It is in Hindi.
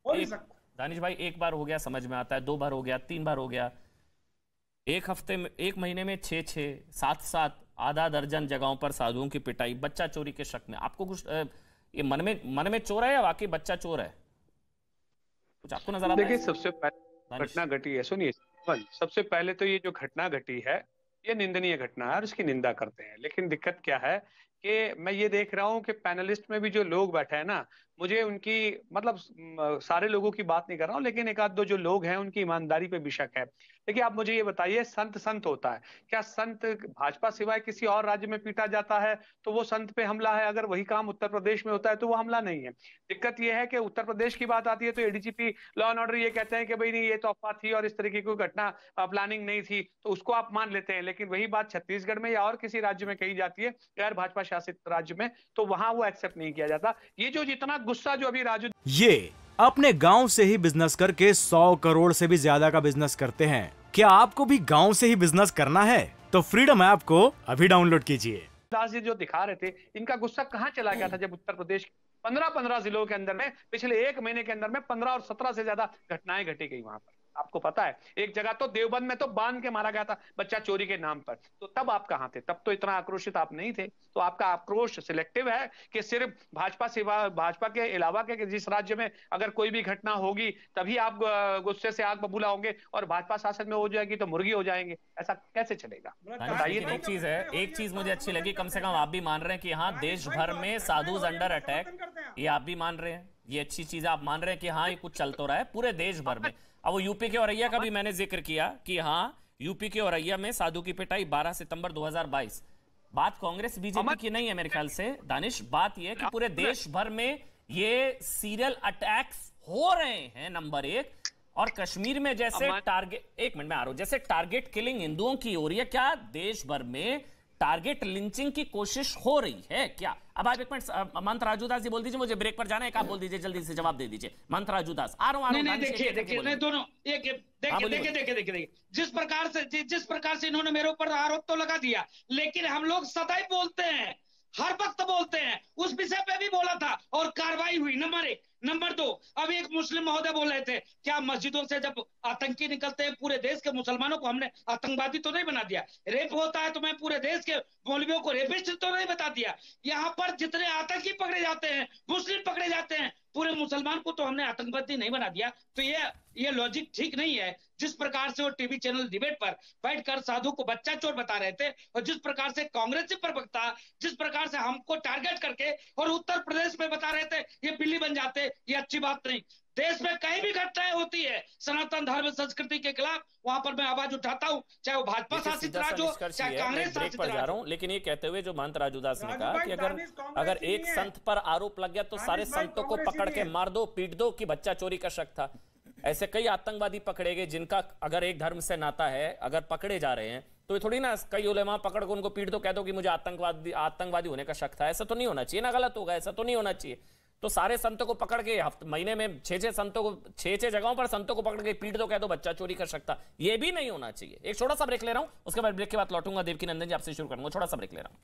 हो नहीं सकता। दानिश भाई, एक बार हो गया समझ में आता है, 2 बार हो गया, 3 बार हो गया, एक हफ्ते में, एक महीने में 6-6, 7-7, आधा दर्जन जगहों पर साधुओं की पिटाई बच्चा चोरी के शक में। आपको कुछ ये मन में चोर है या वाकई बच्चा चोर है? कुछ आपको नजर आता है? देखिए, सबसे पहले दानिश, घटना घटी है, सुनिए। सबसे पहले तो ये जो घटना घटी है, ये निंदनीय घटना है और इसकी निंदा करते हैं। लेकिन दिक्कत क्या है कि मैं ये देख रहा हूँ कि पैनलिस्ट में भी जो लोग बैठे हैं ना, मुझे उनकी मतलब सारे लोगों की बात नहीं कर रहा हूँ, लेकिन एक आध दो जो लोग हैं उनकी ईमानदारी पे भी शक है। देखिए, आप मुझे ये बताइए, संत संत होता है क्या? संत भाजपा सिवाय किसी और राज्य में पीटा जाता है तो वो संत पे हमला है? अगर वही काम उत्तर प्रदेश में होता है तो वो हमला नहीं है। दिक्कत ये है कि उत्तर प्रदेश की बात आती है तो एडीजीपी लॉ एंड ऑर्डर ये कहते हैं कि भाई नहीं, ये तो अफवाह थी और इस तरीके की कोई घटना प्लानिंग नहीं थी, तो उसको आप मान लेते हैं। लेकिन वही बात छत्तीसगढ़ में या और किसी राज्य में कही जाती है, गैर भाजपा शासित राज्य में, तो वहां वो एक्सेप्ट नहीं किया जाता। ये जो जितना गुस्सा जो अभी राजू ये अपने गांव से ही बिजनेस करके 100 करोड़ से भी ज्यादा का बिजनेस करते हैं। क्या आपको भी गांव से ही बिजनेस करना है? तो फ्रीडम ऐप को अभी डाउनलोड कीजिए। दास जी जो दिखा रहे थे, इनका गुस्सा कहाँ चला गया था जब उत्तर प्रदेश 15-15 जिलों के अंदर में पिछले एक महीने के अंदर में 15 और 17 से ज्यादा घटनाएं घटी गई वहां पर। आपको पता है, एक जगह तो देवबंद में तो बांध के मारा गया था बच्चा चोरी के नाम पर। तो तब आप कहां थे? तब तो इतना आक्रोशित आप नहीं थे। तो आपका आक्रोश सिलेक्टिव है कि सिर्फ भाजपा सिवा, भाजपा के अलावा के जिस राज्य में अगर कोई भी घटना होगी तभी आप गुस्से से आग बबूला होंगे और भाजपा शासन में हो जाएगी तो मुर्गी हो जाएंगे। ऐसा कैसे चलेगा? बताइए। एक चीज है, एक चीज मुझे अच्छी लगी, कम से कम आप भी मान रहे हैं कि हाँ, देश भर में साधुज अंडर अटैक, ये आप भी मान रहे हैं। ये अच्छी चीज आप मान रहे हैं कि हाँ, ये कुछ चल तो रहा है पूरे देश भर में। अब वो यूपी के औरैया का भी मैंने जिक्र किया कि हाँ, यूपी के औरैया में साधु की पिटाई 12 सितंबर 2022। बात कांग्रेस बीजेपी की नहीं है मेरे ख्याल से दानिश, बात यह है कि पूरे देश भर में ये सीरियल अटैक्स हो रहे हैं, नंबर 1। और कश्मीर में जैसे टारगेट, एक मिनट में आ रहा हूं, जैसे टारगेट किलिंग हिंदुओं की हो रही है, क्या देश भर में टारगेट लिंचिंग की कोशिश हो रही है क्या? अब आप एक मिनट, मंत्र राजूदास जी बोल दीजिए, मुझे ब्रेक पर जाना है, एक आप बोल दीजिए, जल्दी से जवाब दे दीजिए। मंत्र राजूदास, आ रहा हूं। नहीं, देखिए नहीं, दोनों देखिए जिस प्रकार से इन्होंने मेरे ऊपर आरोप तो लगा दिया, लेकिन हम लोग सदैव बोलते हैं, हर वक्त बोलते हैं, उस विषय पे भी बोला था और कार्रवाई हुई। नंबर 1। नंबर 2, अभी एक मुस्लिम महोदय बोल रहे थे, क्या मस्जिदों से जब आतंकी निकलते हैं पूरे देश के मुसलमानों को हमने आतंकवादी तो नहीं बना दिया? रेप होता है तो मैं पूरे देश के मौलवियों को रेपिस्ट तो नहीं बता दिया? यहाँ पर जितने आतंकी पकड़े जाते हैं, मुस्लिम पकड़े जाते हैं, पूरे मुसलमान को तो हमने आतंकवादी नहीं बना दिया। तो ये लॉजिक ठीक नहीं है। जिस प्रकार से वो टीवी चैनल डिबेट पर बैठकर साधु को बच्चा चोर बता रहे थे, और जिस प्रकार से कांग्रेसी प्रवक्ता जिस प्रकार से हमको टारगेट करके और उत्तर प्रदेश में बता रहे थे ये बिल्ली बन जाते, ये अच्छी बात नहीं। देश में कहीं भी घटनाएं होती है सनातन धर्म संस्कृति के खिलाफ, वहां पर मैं आवाज उठाता हूं, चाहे वो भाजपा शासित राज्य हो, चाहे कांग्रेस शासित राज्य हो। लेकिन ये कहते हुए जो महंत राजूदास ने कहा कि अगर एक संत पर आरोप लग गया तो सारे संतों को पकड़ के मार दो, पीट दो कि बच्चा चोरी का शक था। ऐसे कई आतंकवादी पकड़े गए जिनका अगर एक धर्म से नाता है, अगर पकड़े जा रहे हैं तो ये थोड़ी ना कई उलेमा पकड़ को उनको पीट दो, कह दो कि मुझे आतंकवादी होने का शक था। ऐसा तो नहीं होना चाहिए ना, गलत होगा, ऐसा तो नहीं होना चाहिए। तो सारे संतों को पकड़ के महीने में 6-6 संतों को 6-6 जगहों पर संतों को पकड़ के पीट दो, कह दो बच्चा चोरी कर सकता, ये भी नहीं होना चाहिए। एक छोटा सा ब्रेक ले रहा हूं, उसके बाद ब्रेक के बाद लौटूंगा। देवकी नंदन जी आपसे शुरू करूंगा, छोटा सा ब्रेक ले रहा हूं।